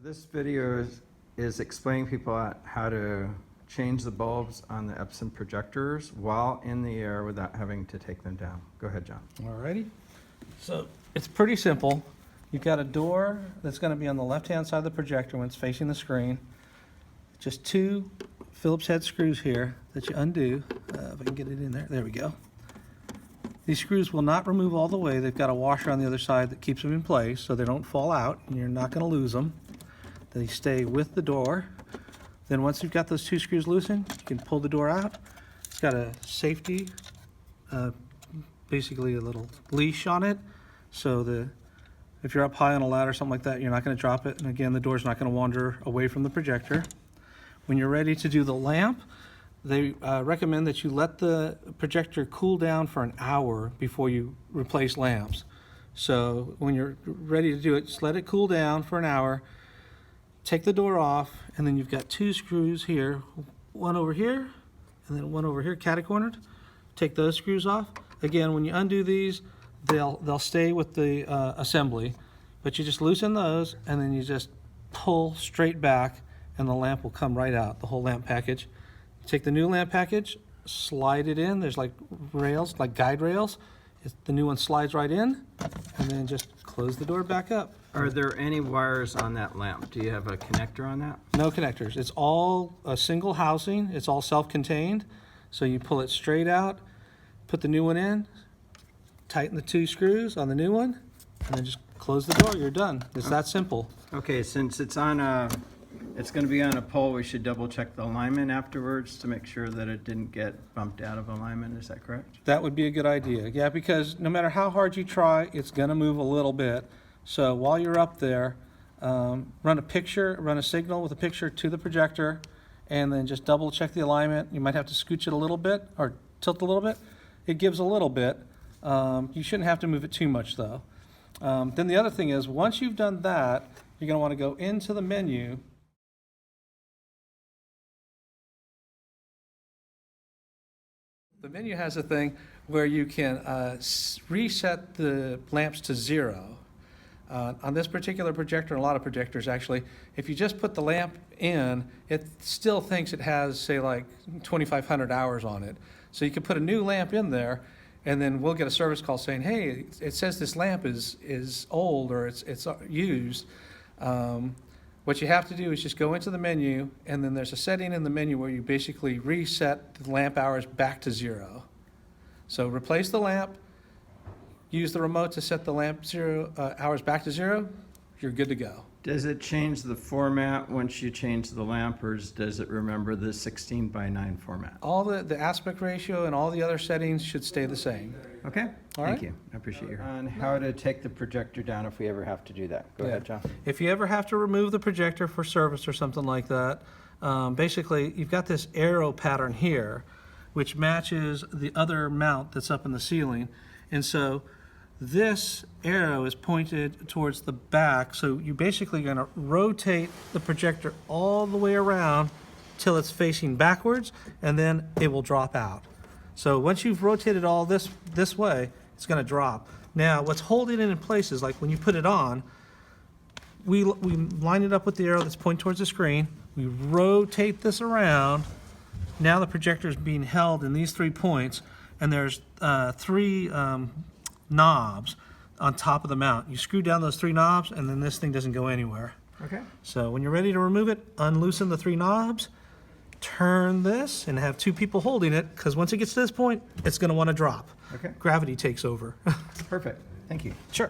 This video is explaining people how to change the bulbs on the Epson projectors while in the air without having to take them down. Go ahead, John. Alrighty. So it's pretty simple. You've got a door that's going to be on the left-hand side of the projector when it's facing the screen. Just two Phillips head screws here that you undo. If I can get it in there. There we go. These screws will not remove all the way. They've got a washer on the other side that keeps them in place so they don't fall out and you're not going to lose them. They stay with the door. Then once you've got those two screws loosened, you can pull the door out. It's got a safety, basically a little leash on it, so if you're up high on a ladder or something like that, you're not going to drop it. And again, the door's not going to wander away from the projector. When you're ready to do the lamp, they recommend that you let the projector cool down for an hour before you replace lamps. So when you're ready to do it, just let it cool down for an hour. Take the door off, and then you've got two screws here, one over here, and then one over here, catty-cornered. Take those screws off. Again, when you undo these, they'll stay with the assembly, but you just loosen those, and then you just pull straight back, and the lamp will come right out, the whole lamp package. Take the new lamp package, slide it in. There's like rails, like guide rails. The new one slides right in, and then just close the door back up. Are there any wires on that lamp? Do you have a connector on that? No connectors. It's all a single housing. It's all self-contained. So you pull it straight out, put the new one in, tighten the two screws on the new one, and then just close the door. You're done. It's that simple. Okay, since it's going to be on a pole, we should double check the alignment afterwards to make sure that it didn't get bumped out of alignment. Is that correct? That would be a good idea. Yeah, because no matter how hard you try, it's going to move a little bit. So while you're up there, run a signal with a picture to the projector, and then just double check the alignment. You might have to scooch it a little bit or tilt a little bit. It gives a little bit. You shouldn't have to move it too much though. Then the other thing is, once you've done that, you're going to want to go into the menu. The menu has a thing where you can reset the lamps to 0. On this particular projector, and a lot of projectors actually, if you just put the lamp in, it still thinks it has, say, like 2,500 hours on it. So you can put a new lamp in there, and then we'll get a service call saying, hey, it says this lamp is old or it's used. What you have to do is just go into the menu, and then there's a setting in the menu where you basically reset the lamp hours back to 0. So replace the lamp, use the remote to set the lamp hours back to 0, you're good to go. Does it change the format once you change the lamp, or does it remember the 16:9 format? All the aspect ratio and all the other settings should stay the same. Okay, all thank right. you. I appreciate your help. On how to take the projector down if we ever have to do that. Go ahead, John. If you ever have to remove the projector for service or something like that, basically you've got this arrow pattern here, which matches the other mount that's up in the ceiling. And so this arrow is pointed towards the back, so you're basically going to rotate the projector all the way around till it's facing backwards, and then it will drop out. So once you've rotated all this way, it's going to drop. Now, what's holding it in place is, like when you put it on, we line it up with the arrow that's pointing towards the screen. We rotate this around. Now the projector is being held in these 3 points, and there's 3 knobs on top of the mount. You screw down those 3 knobs, and then this thing doesn't go anywhere. Okay. So when you're ready to remove it, unloosen the 3 knobs, turn this, and have 2 people holding it, because once it gets to this point, it's going to want to drop. Okay. Gravity takes over. Perfect. Thank you. Sure.